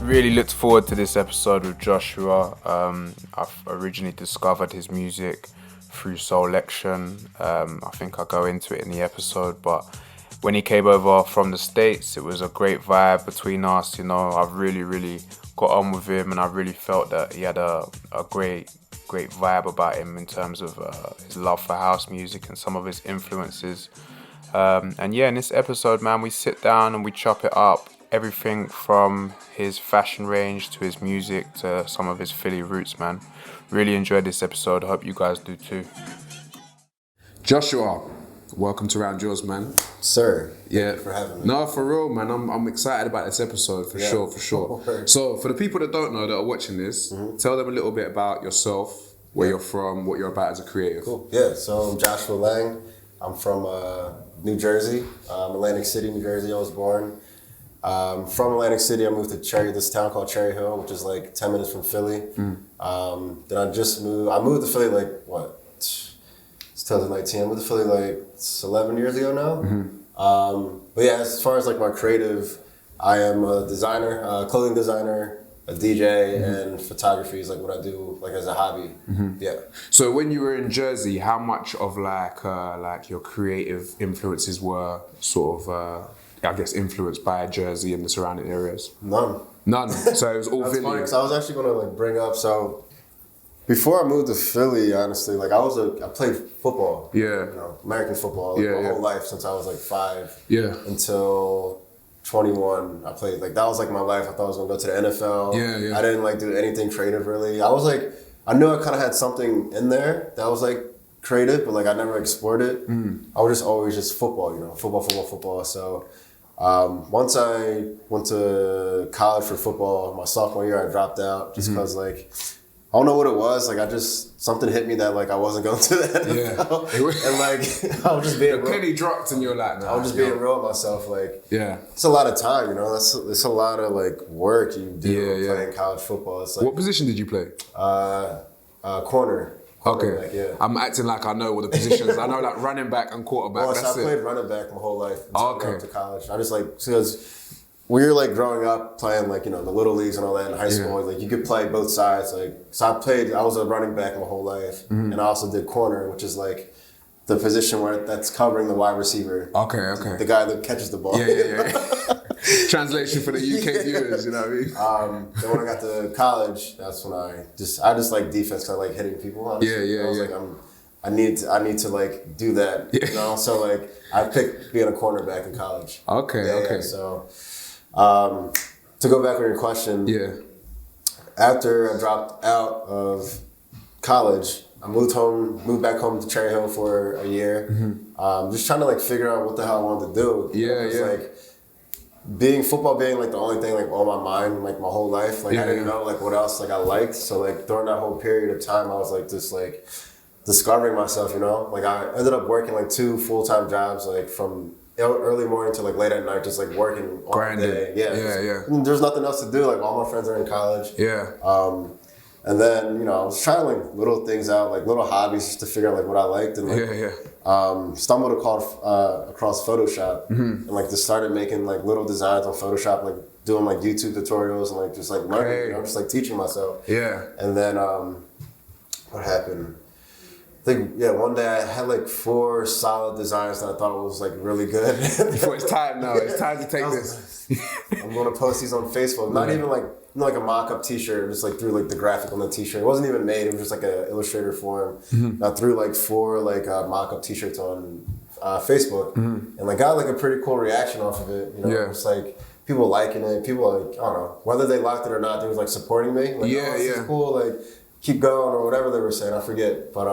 Really looked forward to this episode with Joshua. I've originally discovered his music through Soulection. I think I'll go into it in the episode, but when he came over from the States, it was a great vibe between us. I've really got on with him, and I really felt that he had a great vibe about him in terms of his love for house music and some of his influences. In this episode, man, we sit down and we chop it up. Everything from his fashion range to his music to some of his Philly roots, man. Really enjoyed this episode. I hope you guys do too. Joshua, welcome to RoundURS, man. Sir, thank you for having me. No, for real, man. I'm excited about this episode, for sure. So, for the people that don't know, that are watching this, tell them a little bit about yourself, where you're from, what you're about as a creative. Cool. Yeah, so I'm Joshua Lang. I'm from New Jersey, Atlantic City, New Jersey. I was born. From Atlantic City, I moved to this town called Cherry Hill, which is like 10 minutes from Philly. Then I moved to Philly it's 2019. I moved to Philly 11 years ago now. But yeah, as far as like my creative, I am a designer, clothing designer, a DJ, and photography is like what I do like as a hobby. Yeah. So when you were in Jersey, how much of like your creative influences were sort of influenced by Jersey and the surrounding areas? None. So it was all Philly. Funny, 'cause I was actually gonna bring up, so before I moved to Philly, honestly, I played football. Yeah. American football my whole life since I was 5. Yeah. Until 21, I played that was my life. I thought I was gonna go to the NFL. Yeah. I didn't do anything creative really. I was I knew I kind of had something in there that was creative, but I never explored it. I was always just football, football. So once I went to college for football, my sophomore year, I dropped out just because I don't know what it was. Something hit me that I wasn't going to the NFL. And I was just being real. Penny dropped and you're like, I was just being real with myself. It's a lot of time, it's a lot of work you do playing college football. It's what position did you play? Corner. Okay. I'm acting like I know all the positions. I know running back and quarterback. Well, I played running back my whole life until I went to college. I just because when you're growing up playing the little leagues and all that in high school, you could play both sides. So I was a running back my whole life, and I also did corner, which is the position that's covering the wide receiver. Okay. The guy that catches the ball. Yeah. Translation for the UK viewers, you know what I mean? Then when I got to college, that's when I just like defense because I like hitting people. Honestly. I was I need to do that. So I picked being a cornerback in college. Okay. So to go back on your question, after I dropped out of college, I moved back home to Cherry Hill for a year. Just trying to figure out what the hell I wanted to do. Football being the only thing on my mind my whole life. I didn't know what else I liked. So during that whole period of time, I was just discovering myself. I ended up working 2 full-time jobs from early morning to late at night, just working all day. Yeah. There's nothing else to do. All my friends are in college. Yeah. And then, I was trying little things out, little hobbies just to figure out what I liked. And stumbled across Photoshop and just started making like little designs on Photoshop, like doing like YouTube tutorials and like just like learning, you know, just like teaching myself. Yeah. And then what happened? I think, one day I had like 4 solid designs that I thought was like really good. So it's time now. It's time to take this. I'm going to post these on Facebook. Not even like a mock-up t-shirt, just like threw like the graphic on the t-shirt. It wasn't even made. It was just like an Illustrator form. Mm-hmm. I threw like 4 like mock-up t-shirts on Facebook and like got like a pretty cool reaction off of it. You know, it's like people liking it. People like, I don't know, whether they liked it or not, they was like supporting me. Like, this is cool. Like, keep going or whatever they were saying. I forget. But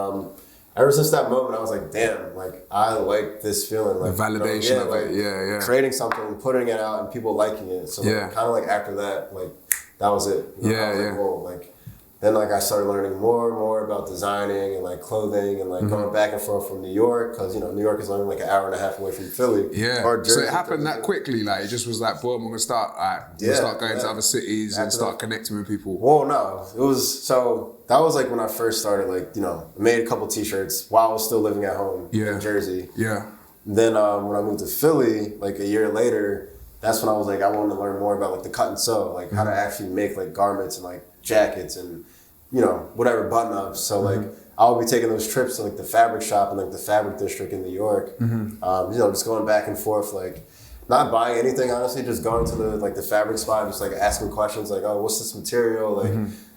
ever since that moment, I was like, damn, like I like this feeling. Like the validation of it. Yeah. Creating something, putting it out, and people liking it. So like, kind of like after that, like that was it. You know, I was like, whoa, like then like I started learning more and more about designing and like clothing and like going back and forth from New York because, you know, New York is only like an hour and a half away from Philly. Yeah. Or Jersey, so it happened that quickly. Like it just was like, boom, I'm gonna start. Start going to other cities and start connecting with people. Well, no, it was so. That was like when I first started, like, you know, I made a couple t-shirts while I was still living at home in Jersey. Yeah. Then when I moved to Philly, like a year later, that's when I was like, I wanted to learn more about like the cut and sew, like how to actually make like garments and like jackets and, you know, whatever button ups. So like I would be taking those trips to like the fabric shop and like the fabric district in New York. You know, just going back and forth, like not buying anything, honestly, just going to the fabric spot, just like asking questions like, oh, what's this material? Like,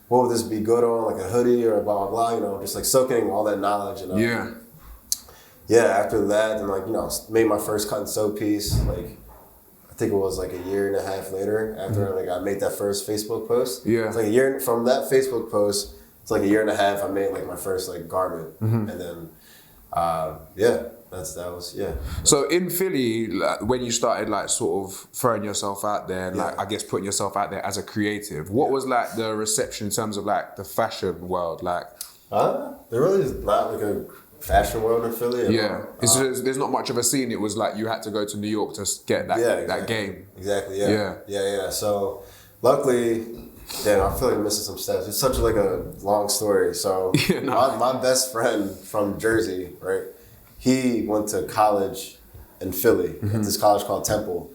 what would this be good on? Like a hoodie or blah, blah, blah, you know, just like soaking all that knowledge. And after that, then like, you know, made my first cut and sew piece, like, I think it was like a year and a half later after like I made that first Facebook post. Yeah. It's like a year from that Facebook post, it's like a year and a half I made like my first like garment. And then, that was. So in Philly, like, when you started like sort of throwing yourself out there, like I guess putting yourself out there as a creative, what was like the reception in terms of like the fashion world? Like, there really is not like a fashion world in Philly. There's not much of a scene. It was like you had to go to New York to get that that game. Exactly. Yeah. So luckily, damn, I feel like I'm missing some steps. It's such like a long story. So my best friend from Jersey, right? He went to college in Philly at this college called Temple.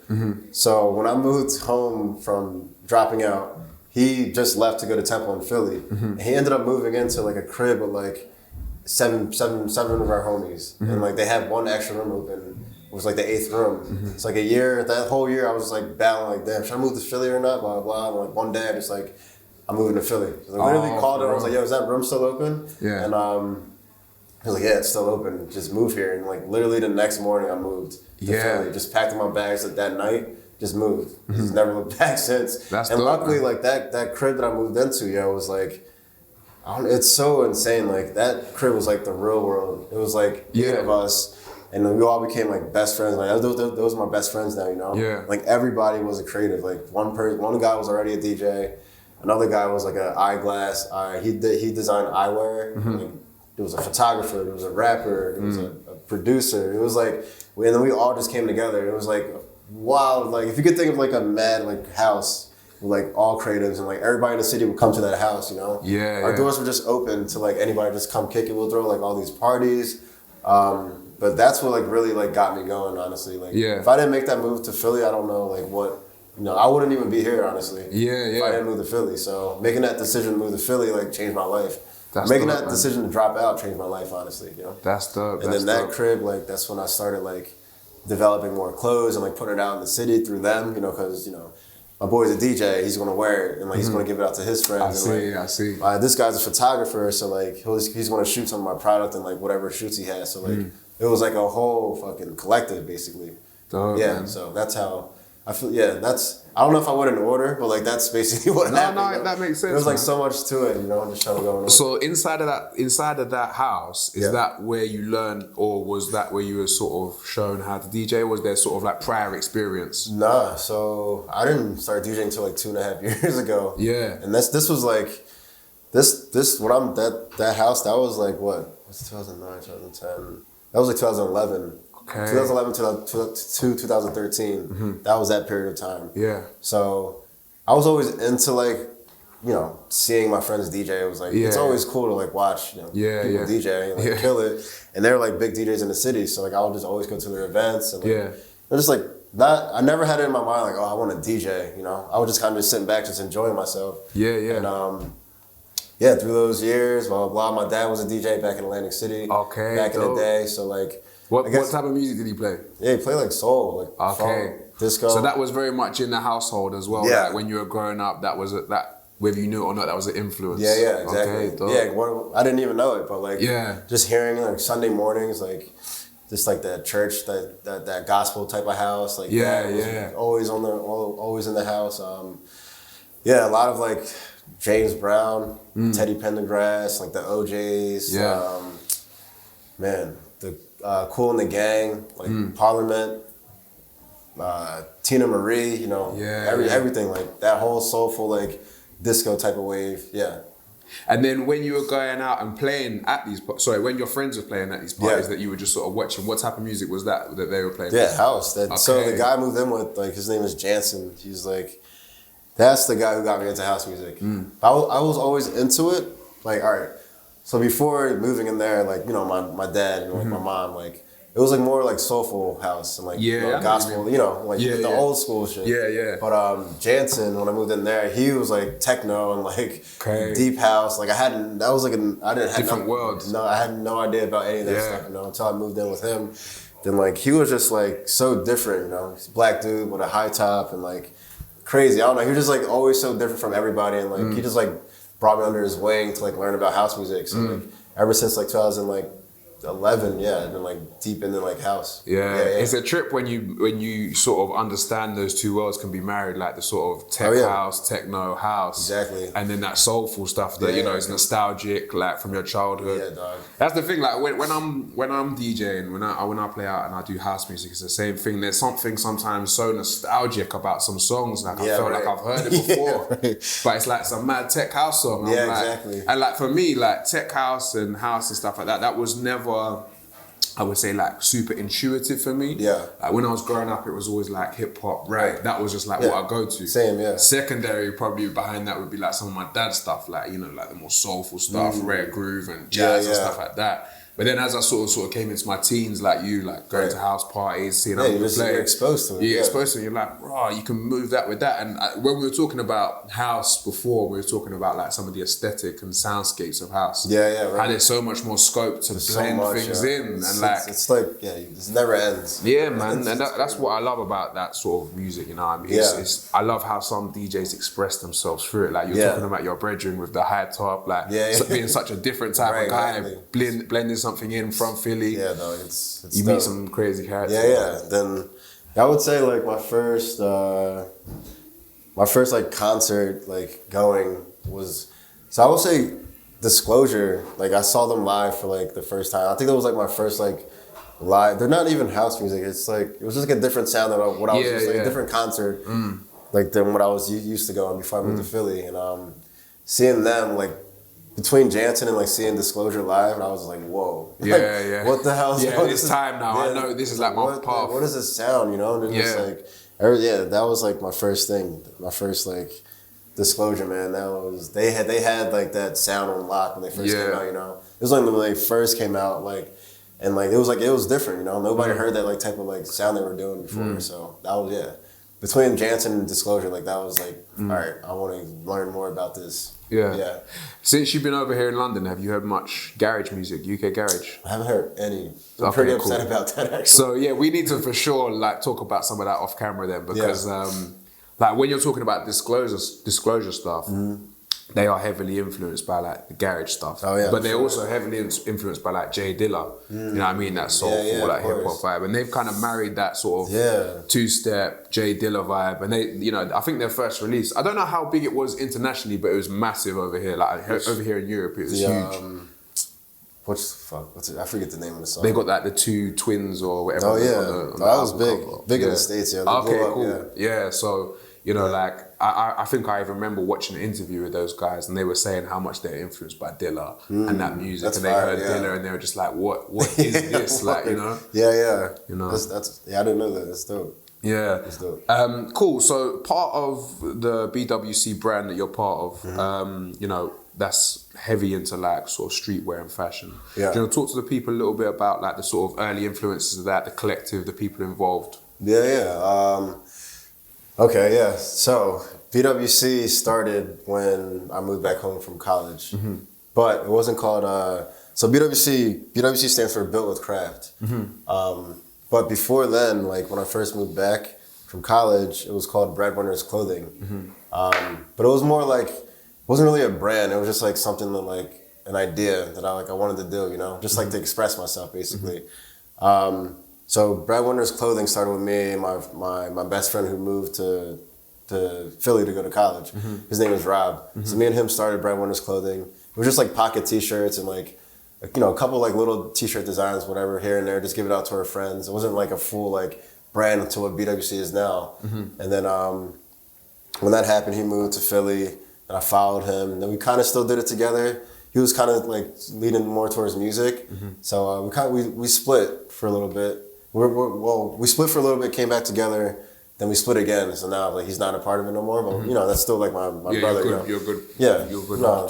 So when I moved home from dropping out, he just left to go to Temple in Philly. And he ended up moving into like a crib with like seven of our homies. And like they had one extra room open. It was like the 8th room. It's like a year, that whole year I was like battling like, damn, should I move to Philly or not? Blah, blah, blah. And like one day I just like, I'm moving to Philly. So I literally called him. I was like, yo, is that room still open? Yeah. And he was like, yeah, it's still open. Just move here. And like literally the next morning I moved to Philly. Just packed in my bags like that night. Just moved. Just never looked back since. That's and dope, luckily, man. Like that crib that I moved into, was like, it's so insane. Like that crib was like the real world. It was like 8 of us. And then we all became like best friends. Like those are my best friends now, you know? Yeah. Like everybody was a creative. Like one guy was already a DJ. Another guy was like an eyeglass. He designed eyewear. Like, there was a photographer, there was a rapper, there was a producer. It was like, and then we all just came together. It was like wild. Like if you could think of like a mad like house with like all creatives and like everybody in the city would come to that house, you know? Our doors were just open to like anybody just come kick it. We'll throw like all these parties. But that's what like really like got me going, honestly. Like if I didn't make that move to Philly, I don't know like what, you know, I wouldn't even be here, honestly. If I didn't move to Philly. So making that decision to move to Philly like changed my life. Making that decision to drop out changed my life, honestly, you know? That's dope. And then that crib, like, that's when I started, like, developing more clothes and, like, putting it out in the city through them, you know, because, you know, my boy's a DJ, he's going to wear it, and, like, he's going to give it out to his friends. I see. This guy's a photographer, so, like, he's going to shoot some of my product and, like, whatever shoots he has. So, like, it was, like, a whole fucking collective, basically. Dope, man. So that's how I feel, I don't know if I went in order, but like that's basically what happened. No, that makes sense. There's like so much to it, you know, just trying to go on. So inside of that house, is that where you learned, or was that where you were sort of shown how to DJ? Was there sort of like prior experience? Nah, so I didn't start DJing until like 2.5 years ago. Yeah. And this was like, when I'm that house, that was like what? What's 2009, 2010? That was like 2011. Okay. 2011 to 2013, that was that period of time. Yeah. So I was always into like, you know, seeing my friends DJ. It was like, it's always cool to like watch, you know, people DJ and like kill it. And they're like big DJs in the city. So like I would just always go to their events. And like, I'm just like, I never had it in my mind like, oh, I want to DJ, you know. I was just kind of just sitting back, just enjoying myself. And through those years, blah, blah, blah. My dad was a DJ back in Atlantic City. Okay. Back in the day. So like, what type of music did he play? Yeah, he played like soul, like funk, disco. So that was very much in the household as well. Yeah. Like when you were growing up, that was whether you knew it or not, that was an influence. Yeah, exactly. Okay, I didn't even know it, but like just hearing like Sunday mornings, like just like that church, that gospel type of house, like always in the house. A lot of like James Brown, Teddy Pendergrass, like the OJs. The Cool in the Gang, like Parliament, Tina Marie, you know, everything, like that whole soulful, like disco type of wave, And then when you were going out and playing at these, when your friends were playing at these parties that you were just sort of watching, what type of music was that they were playing? Yeah, house. So the guy I moved in with, like his name is Jansen. He's like, that's the guy who got me into house music. I was always into it, like, all right. So before moving in there, like, you know, my dad and like my mom, like, it was like more like soulful house and like gospel, like the old school shit. Yeah. But Jansen, when I moved in there, he was like techno and like deep house. Like I didn't have different worlds. No, I had no idea about any of that stuff, until I moved in with him. Then like he was just like so different, He's a black dude with a high top and like crazy. I don't know. He was just like always so different from everybody, and like he just like brought me under his wing to like learn about house music. So like ever since like 2011, I've been like deep into like house. Yeah. It's a trip when you sort of understand those two worlds can be married, like the sort of tech house, techno house, exactly, and then that soulful stuff that is nostalgic, like from your childhood. Yeah, dog. That's the thing. Like when I'm DJing, when I play out and I do house music, it's the same thing. There's something sometimes so nostalgic about some songs. Like I felt like I've heard it before, but it's like some mad tech house song. Exactly. And like for me, like tech house and house and stuff like that was never, I would say, like super intuitive for me. Yeah. Like when I was growing up, it was always like hip hop, right? That was just like what I go to. Same, yeah. Secondary, probably behind that would be like some of my dad's stuff, like like the more soulful stuff, rare groove and jazz and stuff like that. But then as I sort of came into my teens, like you, like going to house parties, seeing other people play. You're exposed to it. You're exposed to it. You're like, raw, you can move that with that. And when we were talking about house before, we were talking about like some of the aesthetic and soundscapes of house. Yeah, right. How there's so much more scope to blend things in. And like, it's like, it never ends. Yeah, man. And that's what I love about that sort of music, you know what I mean? I love how some DJs express themselves through it. Like you're talking about your brethren with the high top, like being such a different type of guy, blending something in from Philly. Yeah, no, it's you meet some crazy characters. Yeah. Then I would say like my first like concert like going was, so I would say Disclosure. Like I saw them live for like the first time. I think that was like my first like live. They're not even house music. It's like it was just like a different sound than what I was used to, like a different concert like than what I was used to going before I moved to Philly. And seeing them like between Jansen and like seeing Disclosure live, and I was like, whoa. What the hell? It's time now. I know this is like my path. What does this sound, And then it's like, that was like my first thing. My first like Disclosure, man. That was, they had like that sound on lock when they first came out, It was like when they first came out, like, and like it was different, Nobody heard that like type of like sound they were doing before. So that was, between Jansen and Disclosure, like that was like, all right, I want to learn more about this. Yeah. Since you've been over here in London, have you heard much garage music, UK garage? I haven't heard any. I'm pretty upset about that, actually. So we need to for sure like talk about some of that off camera then, because like when you're talking about disclosure stuff, they are heavily influenced by like the garage stuff. But they're also heavily influenced by like Jay Dilla. You know what I mean? That soulful like hip hop vibe. And they've kind of married that sort of two-step Jay Dilla vibe. And they, I think their first release, I don't know how big it was internationally, but it was massive over here. Like over here in Europe, it was huge. What's it? I forget the name of the song. They got like the two twins or whatever. Oh yeah, that was big in the States. Yeah. Okay, cool. Yeah, so like I think I even remember watching an interview with those guys, and they were saying how much they're influenced by Dilla and that music. That's and they heard Dilla, and they were just like, "What is this?" Like, Yeah. That's I didn't know that. That's dope. Yeah. That's dope. Cool. So part of the BWC brand that you're part of, that's heavy into like sort of streetwear and fashion. Yeah. Do you want to talk to the people a little bit about like the sort of early influences of that, the collective, the people involved? Yeah. Okay, yeah. So BWC started when I moved back home from college, but it wasn't called. So BWC stands for Built with Craft. But before then, like when I first moved back from college, it was called RoundURS Clothing. But it was more like, it wasn't really a brand. It was just like something that like an idea that I wanted to do, just like to express myself basically. So RoundURS Clothing started with me and my best friend who moved to Philly to go to college. His name is Rob. So me and him started RoundURS Clothing. It was just like pocket t-shirts and like, a couple like little t-shirt designs, whatever, here and there, just give it out to our friends. It wasn't like a full like brand until what BWC is now. And then when that happened, he moved to Philly and I followed him. And then we kind of still did it together. He was kind of like leaning more towards music. So we split for a little bit. We split for a little bit, came back together, then we split again. So now like he's not a part of it no more. But that's still like my brother. You're good. Yeah, You're good. No,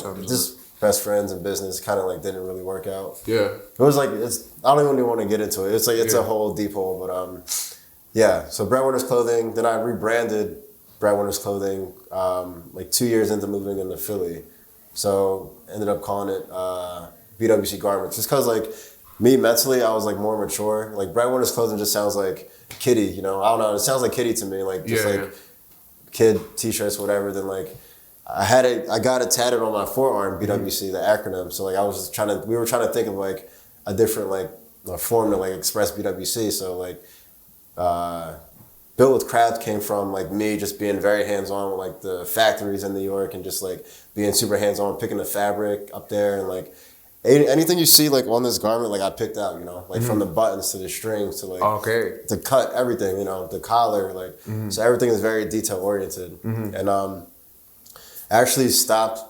best friends in business kind of like didn't really work out. Yeah. It was like, I don't even want to get into it. It's like, it's a whole deep hole, but yeah. So BWC Clothing, then I rebranded BWC Clothing like 2 years into moving into Philly. So ended up calling it BWC Garments. Just cause like me mentally, I was like more mature. Like BWC Clothing just sounds like kiddie, you know? I don't know, it sounds like kiddie to me. Like just kid t-shirts, whatever. Then like I got it tatted on my forearm, BWC, the acronym. So like we were trying to think of like a different like a form to like express BWC. So like Built with Craft came from like me just being very hands-on with like the factories in New York and just like being super hands-on, picking the fabric up there and like anything you see like on this garment, like I picked out, you know, like from the buttons to the strings to like to cut everything, you know, the collar, like so everything is very detail oriented. And I actually stopped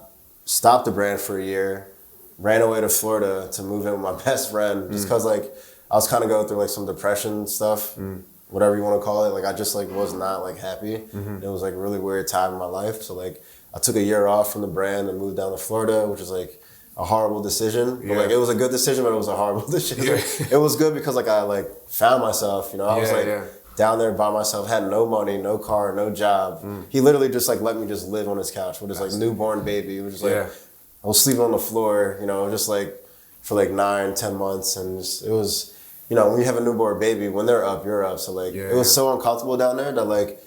the brand for a year, ran away to Florida to move in with my best friend just because like I was kind of going through like some depression stuff. Whatever you want to call it, like I just like was not like happy. It was like a really weird time in my life. So like I took a year off from the brand and moved down to Florida, which is like a horrible decision. But like it was a good decision, but it was a horrible decision. Like, it was good because like I like found myself, you know. I was like down there by myself, had no money, no car, no job. He literally just like let me just live on his couch with his like newborn baby. It was just like I was sleeping on the floor, you know, just like for like 9-10 months, and just, it was. You know, when you have a newborn baby, when they're up, you're up. So like, it was so uncomfortable down there that like,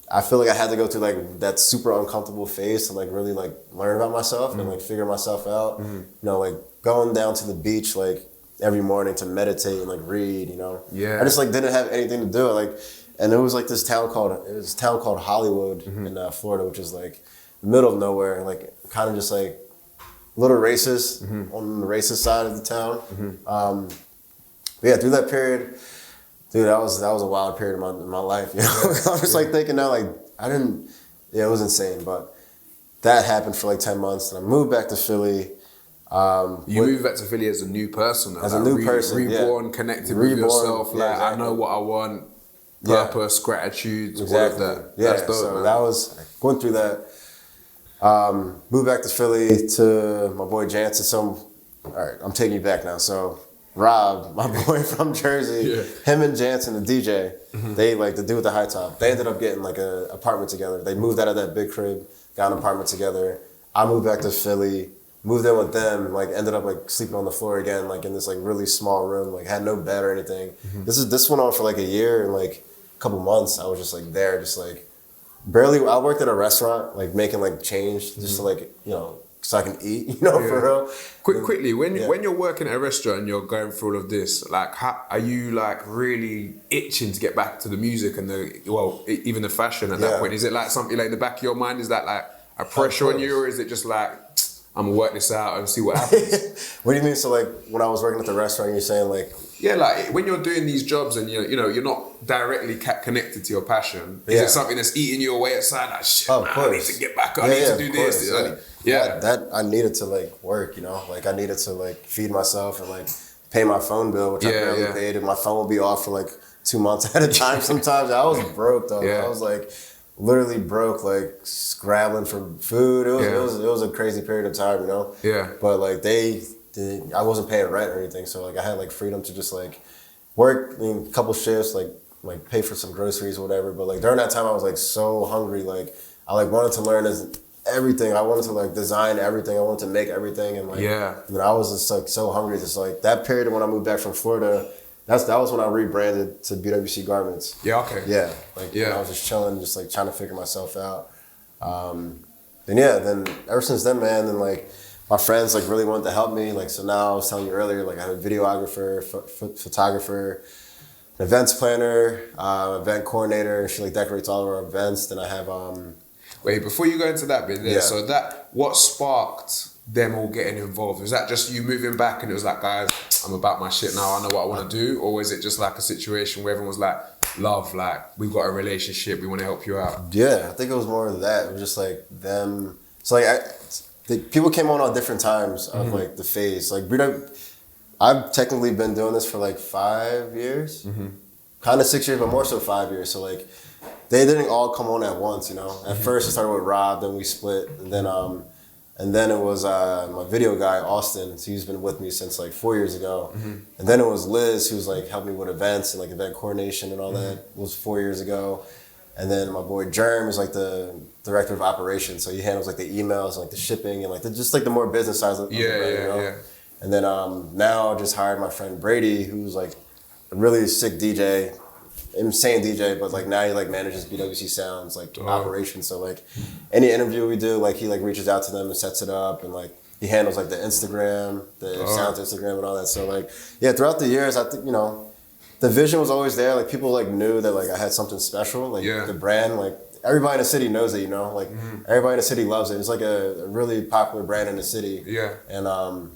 I feel like I had to go through like that super uncomfortable phase to like really like learn about myself and like figure myself out. You know, like going down to the beach like every morning to meditate and like read. You know, I just like didn't have anything to do. Like, and it was like this town called Hollywood in Florida, which is like the middle of nowhere, like kind of just like a little racist on the racist side of the town. But yeah, through that period, dude, that was a wild period in my life. You know, I'm just like thinking now, like it was insane. But that happened for like 10 months, and I moved back to Philly. You moved back to Philly as a new person, as a new person, reborn, connected with yourself. Like exactly. I know what I want, purpose, gratitude, all of that. Yeah, that's dope, so man. that was going through that. Moved back to Philly to my boy Jansen. So, all right, I'm taking you back now. So. Rob, my boy from Jersey, him and Jansen, the DJ, they like the dude with the high top. They ended up getting like an apartment together. They moved out of that big crib, got an apartment together. I moved back to Philly, moved in with them, and like ended up like sleeping on the floor again, like in this like really small room, like had no bed or anything. This went on for like a year and like a couple months. I was just like there, just like barely. I worked at a restaurant, like making like change just to like you know. So I can eat, you know, for real. Quickly, when you're working at a restaurant and you're going through all of this, like, how, are you like really itching to get back to the music and even the fashion at that point? Is it like something like in the back of your mind? Is that like a pressure on you, or is it just like I'm gonna work this out and see what happens? What do you mean? So like when I was working at the restaurant, you're saying like. Yeah, like when you're doing these jobs and you're not directly connected to your passion, is it something that's eating you away aside? Like shit, man, I need to get back. I need to do this. That I needed to like work, you know, like I needed to like feed myself and like pay my phone bill, which I barely paid, and my phone would be off for like 2 months at a time. Sometimes I was broke though. I was like literally broke, like scrabbling for food. It was a crazy period of time, you know. But like I wasn't paying rent or anything, so like I had like freedom to just like work a couple shifts, like pay for some groceries or whatever. But like during that time, I was like so hungry, like I like wanted to learn everything. I wanted to like design everything. I wanted to make everything, and like and I was just like so hungry. Just like that period when I moved back from Florida, that was when I rebranded to BWC Garments. I was just chilling, just like trying to figure myself out. Then ever since then, man, then like. My friends like really wanted to help me. Like, so now I was telling you earlier, like I have a videographer, photographer, an events planner, event coordinator. She like decorates all of our events. Then I have Wait, before you go into that bit there, so what sparked them all getting involved? Was that just you moving back and it was like, guys, I'm about my shit now, I know what I want to do? Or was it just like a situation where everyone was like, love, like we've got a relationship, we want to help you out? Yeah, I think it was more of that. It was just like them. So like people came on different times of like the phase. Like I've technically been doing this for like 5 years, kind of 6 years, but more so 5 years. So like they didn't all come on at once, you know. At first it started with Rob, then we split, and then And then it was my video guy, Austin. So he's been with me since like 4 years ago. And then it was Liz, who's like helped me with events and like event coordination and all that. It was 4 years ago. And then my boy Germ is like the director of operations. So he handles like the emails and like the shipping and like just like the more business side of the brand, you know? And then now I just hired my friend Brady, who's like a really sick DJ, insane DJ, but like now he like manages BWC Sounds, like operations. So like any interview we do, like he like reaches out to them and sets it up, and like he handles like the Instagram, the Sounds Instagram and all that. So like, yeah, throughout the years, I think, you know, the vision was always there. Like people like knew that like I had something special, like the brand, like everybody in the city knows it, you know, like everybody in the city loves it. It's like a really popular brand in the city. Yeah. And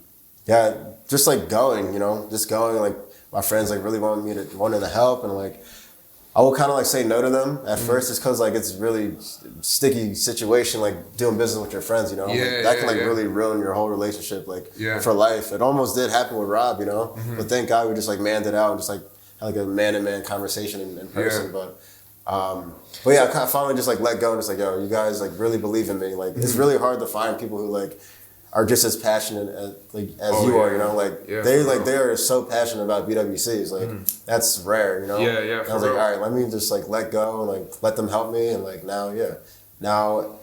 yeah, just like going, you know, just going, like my friends like really wanted to help, and like I would kind of like say no to them at first, just because like it's really sticky situation, like doing business with your friends, you know, that can like really ruin your whole relationship, like for life. It almost did happen with Rob, you know, but thank God we just like manned it out and just like had like a man-to-man conversation in person. But yeah, I kind of finally just like let go and just like, yo, you guys like really believe in me. Like it's really hard to find people who like are just as passionate as you are, you know, like they are so passionate about BWCs, like that's rare, you know. And I was like, all right, let me just like let go and like let them help me, and like now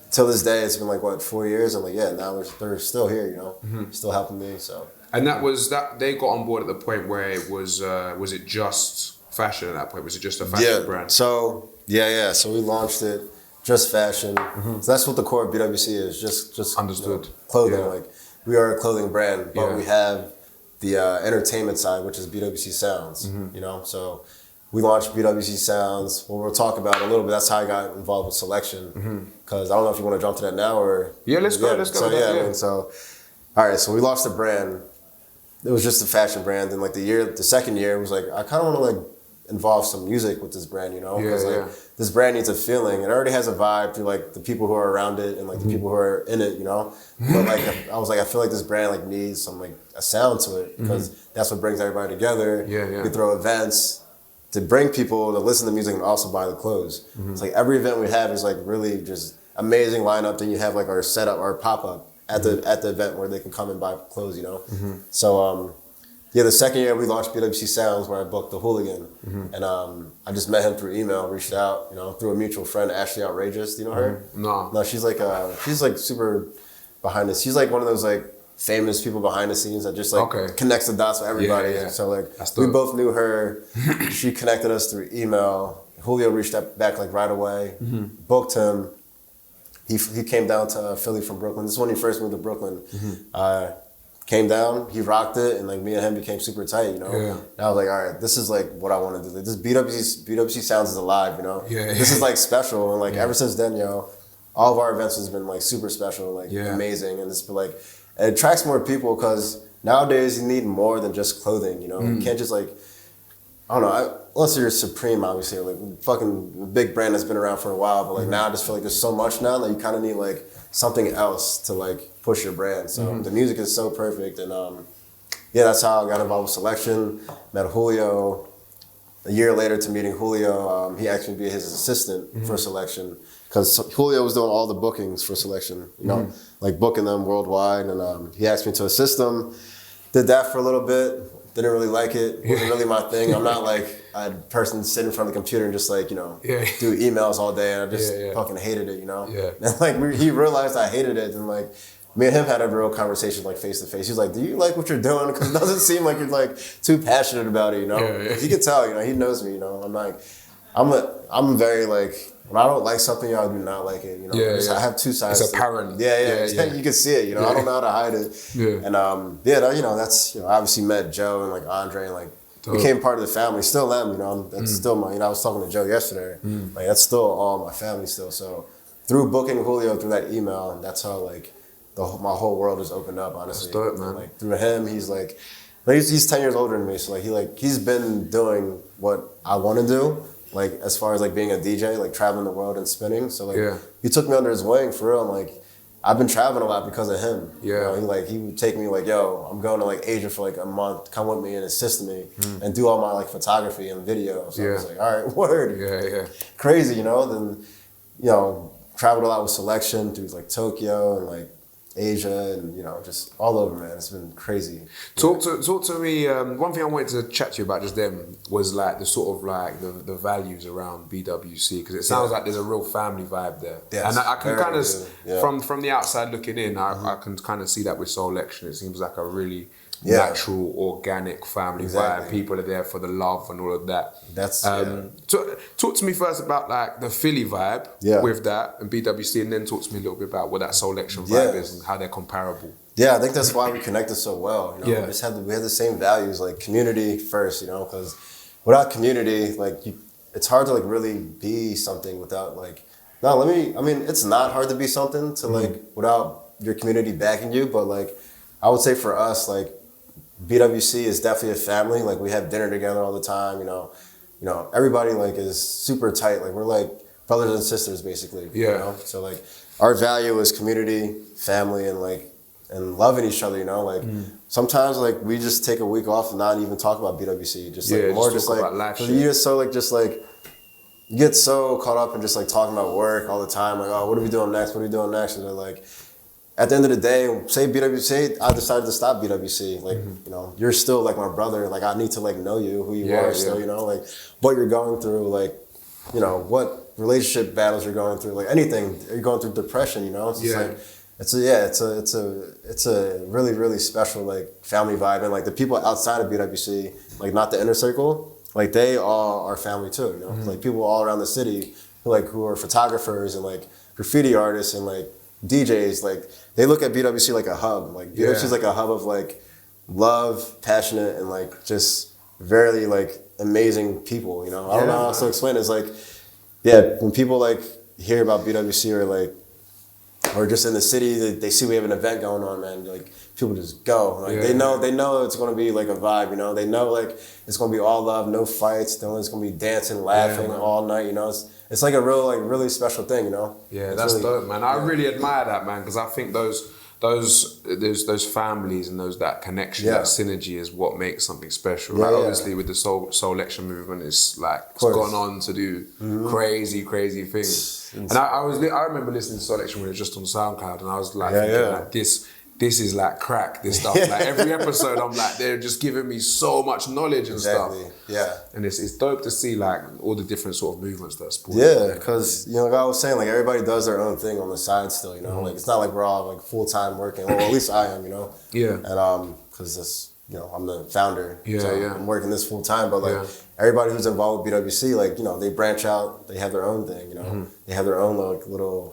till this day it's been like what 4 years, and like now they're still here, you know, still helping me. So and that they got on board at the point where it was it just fashion at that point? Was it just a fashion brand? So so we launched it. Just fashion. So that's what the core of BWC is. Just understood. You know, clothing. Like we are a clothing brand, but we have the entertainment side, which is BWC Sounds. You know, so we launched BWC Sounds. What we'll talk about a little bit. That's how I got involved with selection. Because I don't know if you want to jump to that now or let's go. Let's go. So I mean, so all right. So we launched the brand. It was just a fashion brand, and like the second year was like I kind of want to like involve some music with this brand, you know, because like this brand needs a feeling. It already has a vibe through like the people who are around it and like the people who are in it, you know. But like I was like, I feel like this brand like needs some like a sound to it, because that's what brings everybody together. We throw events to bring people to listen to music and also buy the clothes. It's like every event we have is like really just amazing lineup. Then you have like our setup, our pop up at the event where they can come and buy clothes, you know. So the second year we launched BWC Sounds, where I booked the Hooligan, and I just met him through email, reached out, you know, through a mutual friend, Ashley Outrageous. Do you know her? No, she's like super behind this. She's like one of those like famous people behind the scenes that just like connects the dots with everybody. So like we both knew her. She connected us through email. Julio reached out back like right away, booked him. He came down to Philly from Brooklyn. This is when he first moved to Brooklyn. Came down, he rocked it, and like me and him became super tight, you know. And I was like, all right, this is like what I want to do. Like, this BWC Sounds is alive, you know. This is like special, and like ever since then, yo, all of our events has been like super special, like amazing, and it's been like it attracts more people, because nowadays you need more than just clothing, you know. You can't just like I don't know, unless you're Supreme, obviously, like fucking big brand that's been around for a while, but like now I just feel like there's so much now that you kind of need like something else to like push your brand. So the music is so perfect, and that's how I got involved with selection. Met Julio. A year later to meeting Julio, he asked me to be his assistant for selection, because Julio was doing all the bookings for selection, you know, like booking them worldwide, and he asked me to assist them. Did that for a little bit. Didn't really like it. Wasn't really my thing. I'm not like a person sitting in front of the computer and just like, you know, do emails all day, and I just fucking hated it, you know? And like he realized I hated it, and like me and him had a real conversation like face to face. He's like, do you like what you're doing? Because it doesn't seem like you're like too passionate about it, you know? He could tell, you know, he knows me, you know? I'm very like, when I don't like something, I do not like it, you know? I have two sides. It's apparent. You can see it, you know? I don't know how to hide it. And you know, that's, you know, obviously met Joe and like Andre, and like became part of the family. Still am, you know? That's still my, you know, I was talking to Joe yesterday. Like that's still all my family still. So through booking Julio through that email, and that's how like my whole world has opened up, honestly. That's dope, man. Like through him, he's like he's 10 years older than me, so like he's been doing what I want to do, like as far as like being a DJ, like traveling the world and spinning. So like he took me under his wing for real. And like I've been traveling a lot because of him. You know, he would take me like, yo, I'm going to like Asia for like a month. Come with me and assist me and do all my like photography and video. So I was like, all right, word. Crazy, you know. Then, you know, traveled a lot with Selection through like Tokyo and like Asia and, you know, just all over, man. It's been crazy. Talk to me. One thing I wanted to chat to you about just then was like the sort of like the values around BWC, because it sounds like there's a real family vibe there. Yes, and I can kind of from the outside looking in, I can kind of see that with Selection. It seems like a really natural, organic family vibe. People are there for the love and all of that. That's talk to me first about like the Philly vibe with that and BWC, and then talk to me a little bit about what that Selection vibe is and how they're comparable. Yeah, I think that's why we connected so well. You know, we had the same values, like community first. You know, because without community, like it's hard to like really be something without like. I mean, it's not hard to be something to like without your community backing you, but like I would say for us, like BWC is definitely a family. Like we have dinner together all the time. You know, everybody like is super tight. Like we're like brothers and sisters basically. Yeah. You know? So like our value is community, family, and loving each other. You know, like sometimes like we just take a week off and not even talk about BWC. Just like more just like you just so like just like you get so caught up in just like talking about work all the time. Like, oh, what are we doing next? What are we doing next? And they're like, at the end of the day, say BWC, I decided to stop BWC. Like, you know, you're still like my brother. Like, I need to like know you, who you are still, you know, like what you're going through, like, you know, what relationship battles you're going through, like anything. You're going through depression, you know? It's just like, it's a really, really special like family vibe. And like the people outside of BWC, like not the inner circle, like they all are family too, you know? Like people all around the city who are photographers and like graffiti artists and like DJs, like they look at BWC like a hub. Like BWC is like a hub of like love, passionate, and like just very like amazing people. You know, I don't know how else to explain it. It's like, when people like hear about BWC or just in the city, they see we have an event going on, man. Like people just go. Like they know it's gonna be like a vibe. You know, they know like it's gonna be all love, no fights. They know it's gonna be dancing, laughing all night. You know. It's like a real, like, really special thing, you know? Yeah, that's really dope, man. I really admire that, man, because I think those families and that connection, that synergy is what makes something special. Like, obviously, with the Selection movement, it's like, it's gone on to do crazy, crazy things. And I remember listening to Selection when it was just on SoundCloud, and I was like, like this is like crack, this stuff. Like every episode, I'm like, they're just giving me so much knowledge and stuff. Yeah. And it's dope to see like all the different sort of movements that sport. Yeah, because, you know, like I was saying, like everybody does their own thing on the side still, you know? Like it's not like we're all like full-time working, or at least I am, you know? Yeah. And because it's, you know, I'm the founder, so I'm working this full-time, but like everybody who's involved with BWC, like, you know, they branch out, they have their own thing, you know? They have their own like little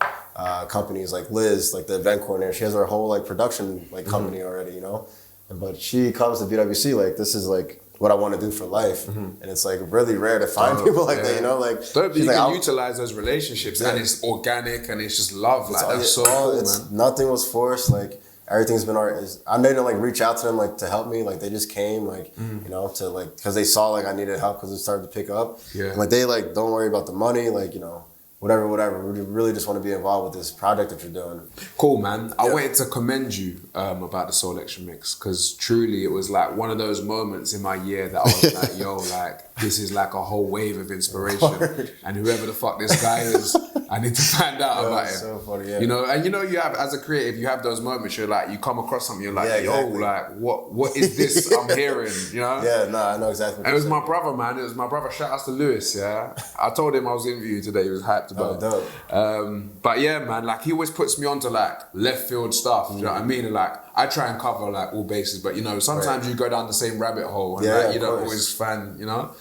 companies, like Liz, like the event coordinator, she has her whole like production like company already, you know? But she comes to BWC like, this is like what I want to do for life. And it's like really rare to find people like that, you know? Like, dope, you can utilize those relationships and it's organic and it's just love. Like that's so cool, man. Nothing was forced, like everything's been I didn't like reach out to them like to help me, like they just came like, you know, to like, cause they saw like I needed help because it started to pick up. And, like they like, don't worry about the money, like, you know, whatever. We really just want to be involved with this project that you're doing. Cool, man. I wanted to commend you about the Selection mix, because truly it was like one of those moments in my year that I was like, yo, like this is like a whole wave of inspiration. And whoever the fuck this guy is, I need to find out about him. So funny, you know, and you know, you have, as a creative, you have those moments, you're like, you come across something, you're like, yo, like what is this I'm hearing, you know? I know exactly what and it was my brother, man. It was my brother. Shout out to Lewis, I told him I was interviewing today. He was hyped about it. But yeah, man, like he always puts me onto like left field stuff, you know what I mean? And like I try and cover like all bases, but you know, sometimes you go down the same rabbit hole and like, you don't always find, you know?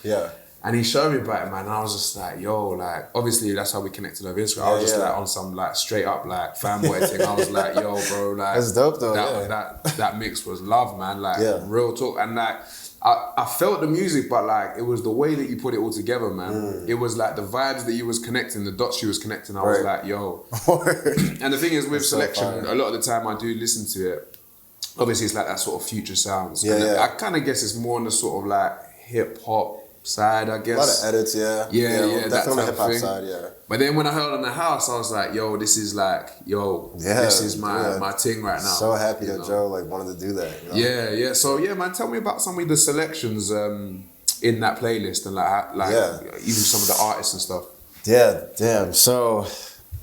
And he showed me about it, man, and I was just like, yo, like, obviously that's how we connected over Instagram. I was just like on some like straight up like fanboy thing. I was like, yo, bro, like that's dope though. That mix was love, man. Like real talk. And like I felt the music, but like it was the way that you put it all together, man. It was like the vibes that you was connecting, the dots you was connecting. I was like, yo. And the thing is with Selection, a lot of the time I do listen to it. Obviously it's like that sort of future sounds. I kind of guess it's more on the sort of like hip hop side, I guess. A lot of edits, yeah, definitely hip hop side, But then when I heard on the house, I was like, yo, this is like, this is my thing right now. So happy that Joe like wanted to do that. You know? Yeah. So yeah, man, tell me about some of the selections in that playlist and like even some of the artists and stuff. Yeah, damn. So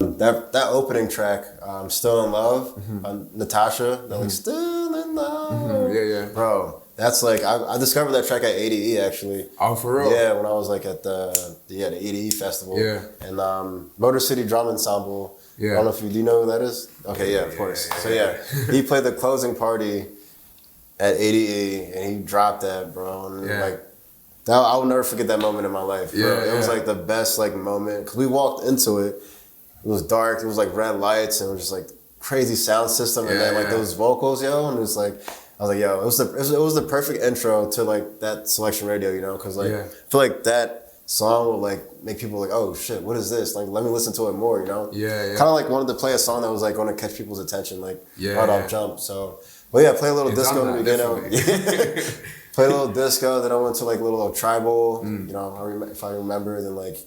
That opening track, Still in Love, Natasha, they're like, Still in Love. Yeah. Bro, that's like, I discovered that track at ADE actually. Oh, for real? Yeah, when I was like at the ADE festival. Yeah. And Motor City Drum Ensemble. Yeah. I don't know if do you know who that is? Okay, yeah, of course. So he played the closing party at ADE and he dropped that, bro. And like, I will never forget that moment in my life. Bro. It was like the best like moment, because we walked into it. It was dark. It was like red lights, and it was just like crazy sound system, and then like those vocals, yo. And it was like, I was like, yo, it was the perfect intro to like that Selection Radio, you know, because like I feel like that song will like make people like, oh shit, what is this? Like, let me listen to it more, you know. Kind of like wanted to play a song that was like going to catch people's attention, like right off jump. So, but yeah, play a little disco in the beginning. Play a little disco, then I went to like a little tribal, you know, if I remember, then like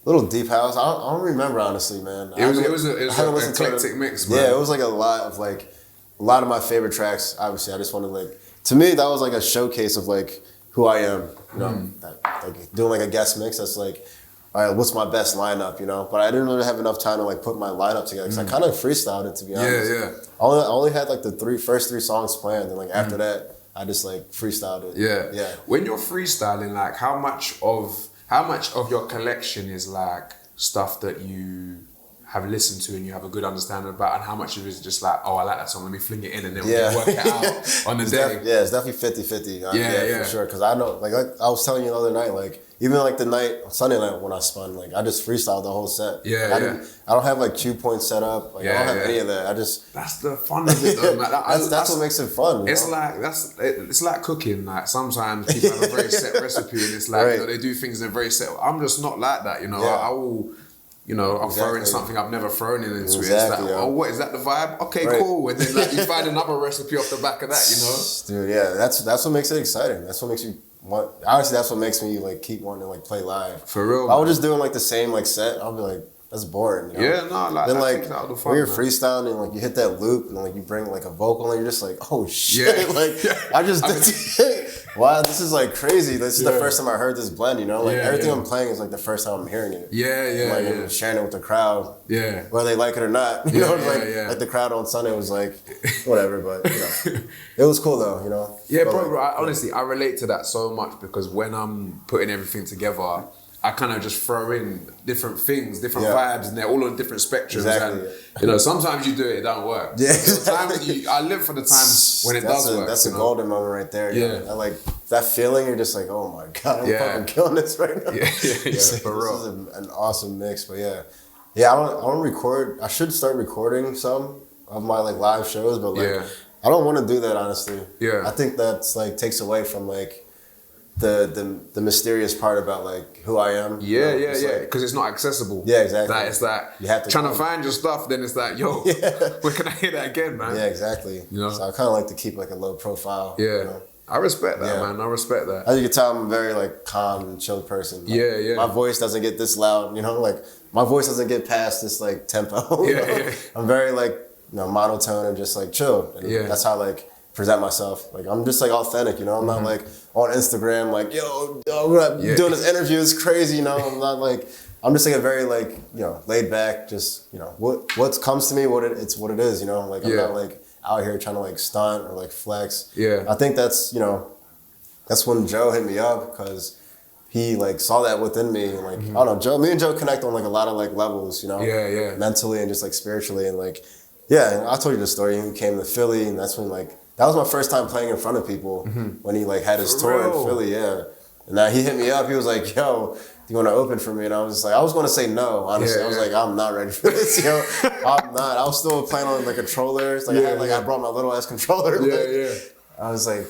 little deep house. I don't remember honestly, man. It was an eclectic mix, man. Yeah, it was like a lot of my favorite tracks. Obviously, I just wanted like, to me that was like a showcase of like who I am, you know, like doing like a guest mix. That's like, all right, what's my best lineup, you know? But I didn't really have enough time to like put my lineup together because I kind of freestyled it, to be honest. I only had like the first three songs planned, and like after that, I just like freestyled it. Yeah. When you're freestyling, like how much of your collection is like stuff that you have listened to and you have a good understanding about, and how much of it is just like, oh, I like that song, let me fling it in, and then we can work it out on the day. It's definitely 50-50. For sure. Because I know, like I was telling you the other night, like even like Sunday night when I spun, like I just freestyled the whole set. I don't have like cue points set up. Like I don't have any of that. That's the fun of it though, man. That's what makes it fun. It's like it's like cooking. Like sometimes people have a very set recipe, and it's like you know, they do things in a very set. I'm just not like that, you know. I will. You know, I'll throw in something I've never thrown into it. It's like, oh, what is that the vibe? Okay, cool. And then like you find another recipe off the back of that, you know? Dude, that's what makes it exciting. That's what makes you want. Honestly, that's what makes me like keep wanting to like play live. For real. If I was just doing like the same like set, I'll be like, that's boring. You know? Yeah, no, like then like the fun, when you're freestyling and like you hit that loop and like you bring like a vocal and you're just like, oh shit, like I just did. Wow, this is like crazy. This is the first time I heard this blend, you know? Like everything I'm playing is like the first time I'm hearing it. I'm sharing it with the crowd. Whether they like it or not. You know, like the crowd on Sunday was like, whatever, but you know. It was cool though, you know? Yeah, bro, honestly, I relate to that so much because when I'm putting everything together, I kind of just throw in different things, different vibes, and they're all on different spectrums. And, you know, sometimes you do it, it don't work. I live for the times when it does work. That's a golden moment right there. I like that feeling. You're just like, oh my God, I'm fucking killing this right now. For real. This is an awesome mix, but I don't record. I should start recording some of my like live shows, but like I don't want to do that honestly. I think that's like takes away from like the mysterious part about like who I am. Because it's not accessible. Exactly. Like, it's like you have to trying to find your stuff, then it's like, yo, where can I hear that again, man? Exactly. You know, so I kind of like to keep like a low profile. You know? I respect that, man. I respect that. As you can tell, I'm a very like calm and chill person. Like, my voice doesn't get this loud, you know, like my voice doesn't get past this like tempo. I'm very like, you know, monotone and just like chill. And that's how like present myself. Like I'm just like authentic, you know. I'm not like on Instagram like, yo, we're doing this interview, it's crazy, you know. I'm not like, I'm just like a very like, you know, laid back, just, you know, what comes to me, it's what it is, you know. Like I'm not like out here trying to like stunt or like flex. I think that's, you know, that's when Joe hit me up because he like saw that within me and like I don't know, me and Joe connect on like a lot of like levels, you know, mentally and just like spiritually and like and I told you the story. He came to Philly and that's when like that was my first time playing in front of people when he like had his tour in Philly, And now he hit me up. He was like, yo, do you want to open for me? And I was just like, I was going to say no, honestly. I was like, I'm not ready for this, yo. I'm not. I was still playing on like controllers. Like, I brought my little ass controller. I was like,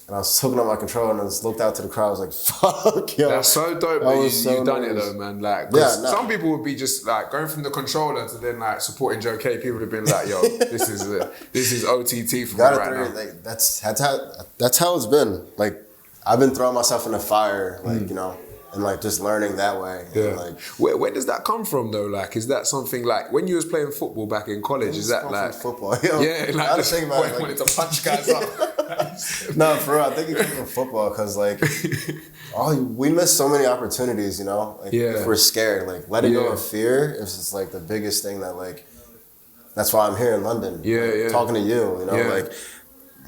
and I was hooking up my controller and I just looked out to the crowd. I was like, fuck, yo. That's so dope that you done it though, man. Like, some people would be just like going from the controller to then like supporting Joe K. People would have been like, yo, this is OTT for me right now. Like, that's how it's been. Like, I've been throwing myself in the fire, like, you know, and like just learning that way. And like, where does that come from though? Like, is that something like when you was playing football back in college? Is that like football? Yo, like just wanted to punch guys up. No, for real, I think it came from football because like, we miss so many opportunities, you know. Like, if we're scared, like letting go of fear is just like the biggest thing that like. That's why I'm here in London. Talking to you, you know,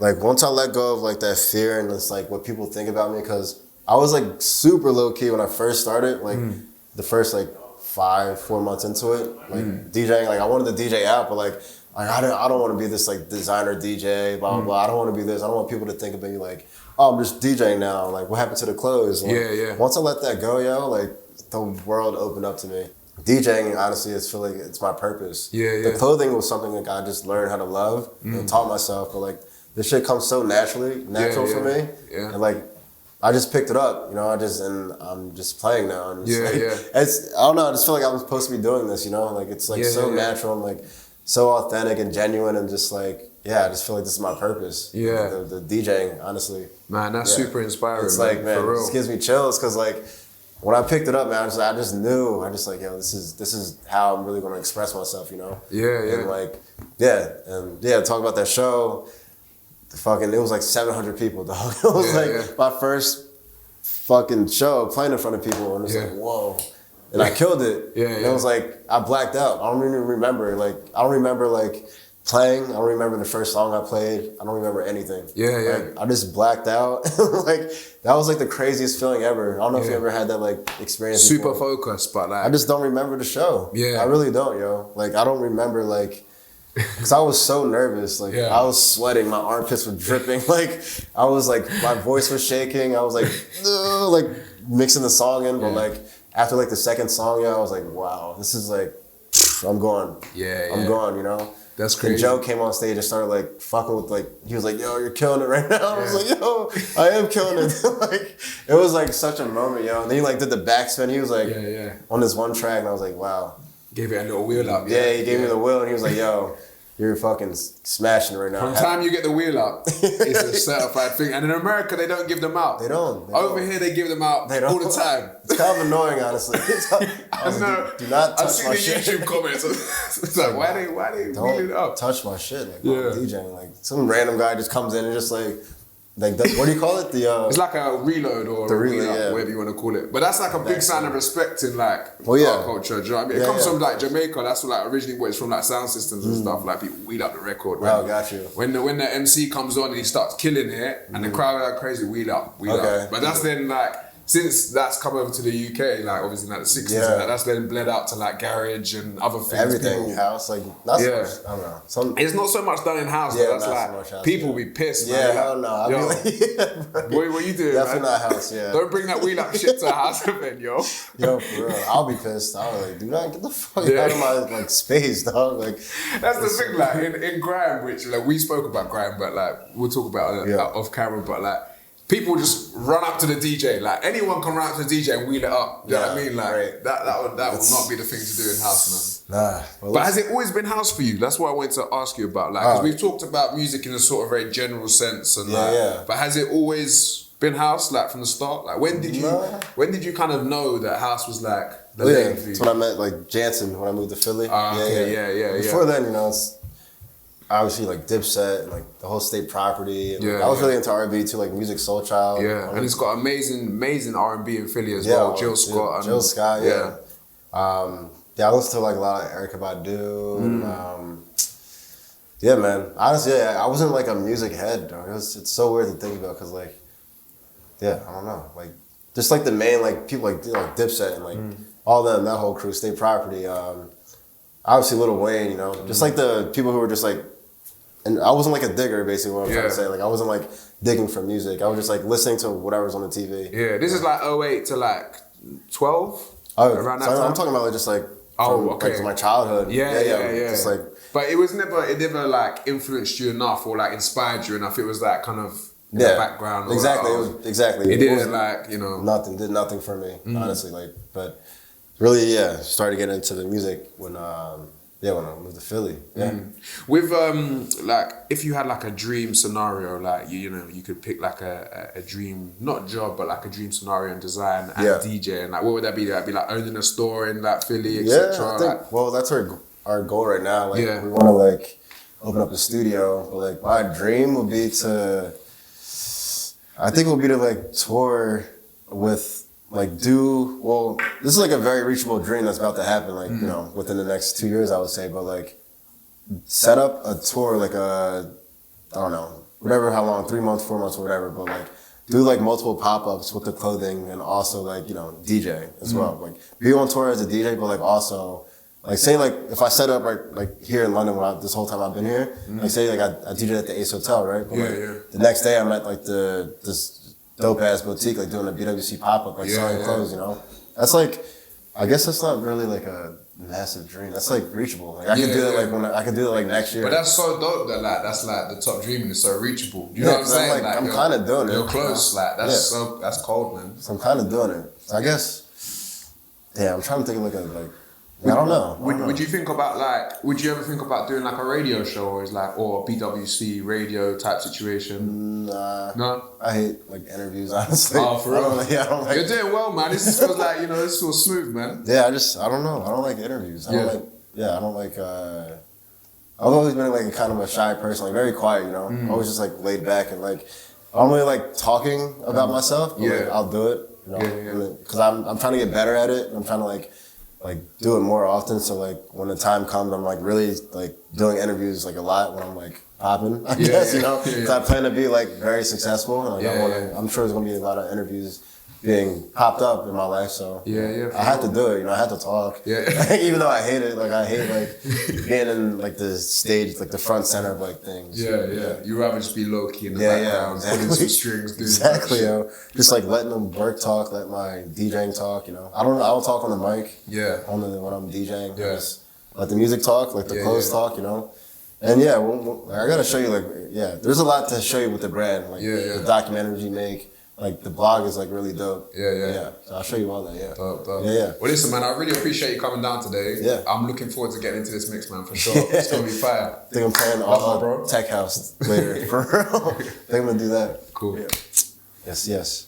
like once I let go of like that fear and it's like what people think about me, because I was like super low key when I first started, like the first like 4 months into it, like DJing, like I wanted to DJ out, but like I don't want to be this like designer DJ, blah blah blah. I don't want to be this. I don't want people to think of me like, oh, I'm just DJing now. Like what happened to the clothes? Like, once I let that go, yo, like the world opened up to me. DJing, honestly, it's feel like it's my purpose. The clothing was something that I just learned how to love and taught myself, but like this shit comes so natural for me, and like I just picked it up, you know. And I'm just playing now. And it's I don't know. I just feel like I'm supposed to be doing this, you know. Like it's like so natural and like so authentic and genuine, and just like I just feel like this is my purpose. The DJing, honestly. Man, that's super inspiring. It's like man, it just gives me chills because like. When I picked it up, man, I just knew. I just like, yo, this is how I'm really gonna express myself, you know. And like, talk about that show. It was like 700 people, dog. It was like my first fucking show playing in front of people, and it's like, whoa. And I killed it. And it was like I blacked out. I don't even remember. Like I don't remember like playing. I don't remember the first song I played. I don't remember anything. Like, I just blacked out. Like that was like the craziest feeling ever. I don't know if you ever had that like experience. Super focused, but like I just don't remember the show. I really don't, yo. Like I don't remember like because I was so nervous. Like I was sweating. My armpits were dripping. Like I was like my voice was shaking. I was like mixing the song in, but like after like the second song, I was like, wow, this is like I'm going. I'm going, you know. That's crazy. And Joe came on stage and started like fucking with like he was like, yo, you're killing it right now. I was like, yo, I am killing it. Like it was like such a moment, yo. And then he like did the backspin. He was like on this one track, and I was like, wow. Gave it a little wheel up. He gave me the wheel, and he was like, yo, you're fucking smashing right now. From the time you get the wheel up, it's a certified thing. And in America, they don't give them out. They don't. Over here, they give them out all the time. It's kind of annoying, honestly. I know. Do not touch my shit. I've seen the YouTube comments. It's like, why they wheeling it up? Touch my shit. Like, I'm DJing. Like, some random guy just comes in and just like what do you call it? It's like a reload or a wheel up, whatever you want to call it. But that's like a big sign of respect in like our culture. Do you know what I mean? It comes from like Jamaica. That's like originally what it's from, like sound systems and stuff. Like people wheel up the record. Got you. When the MC comes on and he starts killing it, and the crowd are crazy, wheel up. But that's then like. Since that's come over to the UK, like obviously in like the 60s, and that's then bled out to like garage and other things. Everything, house, like that's I don't know. It's not so much done in house, but that's like so people will be pissed. Man. Hell no. I'll be like, what you doing? Definitely not house. Don't bring that wheel up shit to a house event, yo. Yo, for real, I'll be pissed. I'll be like, do not get the fuck out of my like space, dog. Like that's the thing, like in grime, which like we spoke about grime, but like we'll talk about it off camera, but like. People just run up to the DJ. Like anyone can run up to the DJ and wheel it up. You know what I mean? Like that would not be the thing to do in house, man. But has it always been house for you? That's what I wanted to ask you about. Like, because we've talked about music in a sort of very general sense, and but has it always been house, like from the start? Like when did you kind of know that house was like the lane for you? That's when I met like Jansen when I moved to Philly. Before then, you know, it's obviously like Dipset and like the whole State Property. And, I was really into R&B too, like Music Soul Child. And it's got amazing R&B in Philly as well. Jill Scott. Jill Scott, I listened to like a lot of Erykah Badu. And, man. Honestly, I wasn't like a music head, though. It's so weird to think about because like, I don't know. Like, just like the main like people like Dipset and like all them, that whole crew, State Property. Obviously Lil Wayne, you know. Just like the people who were just like, and I wasn't like a digger, basically, what I'm trying to say. Like, I wasn't like digging for music. I was just like listening to whatever's on the TV. This is like 08 to like 12? Around that time? I'm talking about like just like from my childhood. Just like, but it never like influenced you enough or like inspired you enough. It was like kind of in the background. Exactly. It didn't like, you know. Did nothing for me, honestly. Like, but really, started getting into the music when I moved to Philly. With like, if you had like a dream scenario, like you could pick like a dream, not job, but like a dream scenario in design and DJ, and like what would that be? That'd be like owning a store in like Philly, etc. I think, well, that's our goal right now. Like we want to like open up a studio, but like my dream would be to I think it would be to like tour with like this is like a very reachable dream that's about to happen, like, you know, within the next 2 years, I would say, but like set up a tour, like I don't know, whatever, how long, 3 months, 4 months, or whatever, but like do like multiple pop-ups with the clothing and also like, you know, DJ as well. Like be on tour as a DJ, but like also like say like if I set up like here in London this whole time I've been here, like say like I DJed at the Ace Hotel, right? But the next day I'm at like this dope ass boutique, like doing a BWC pop-up, like selling clothes, you know? That's like, I guess that's not really like a massive dream. That's like reachable. Like I can do that like I can do it like next year. But that's so dope that like that's like the top dream and it's so reachable. Do you know what I'm saying? I'm kind of doing it. You're close. Like that's that's cold, man. So I'm kind of doing it. So I guess, I'm trying to think of like I don't know. Would you think about like? Would you ever think about doing like a radio show, or or BWC radio type situation? Nah. No. I hate like interviews, honestly. Oh, for real? I don't like. You're doing well, man. This feels like this feels smooth, man. Yeah, I don't know. I don't like interviews. I don't like. I've always been like kind of a shy person, like very quiet. You know, always just like laid back and like I don't really like talking about myself. But, like, I'll do it. You know, because I'm trying to get better at it. And I'm trying to like do it more often, so like when the time comes, I'm like really like doing interviews like a lot when I'm like popping, I guess, you know. So I plan to be like very successful, and like I'm sure there's gonna be a lot of interviews being popped up in my life, so I had to do it, you know. I had to talk, even though I hate it. Like I hate like being in like the stage, like the front center of like things. You rather just be low key in the background, exactly. putting some strings, exactly, yo. Just like letting them work talk, let my DJing talk, you know. I don't talk on the mic, only when I'm DJing. Just let the music talk, like the clothes talk, you know. And I gotta show you like there's a lot to show you with the brand, like the documentaries you make. Like the blog is like really dope. So I'll show you all that. Dope. Well, listen, man, I really appreciate you coming down today. I'm looking forward to getting into this mix, man, for sure. It's gonna be fire. I think I'm playing all Tech House later. For real. I think I'm gonna do that. Cool. Yes.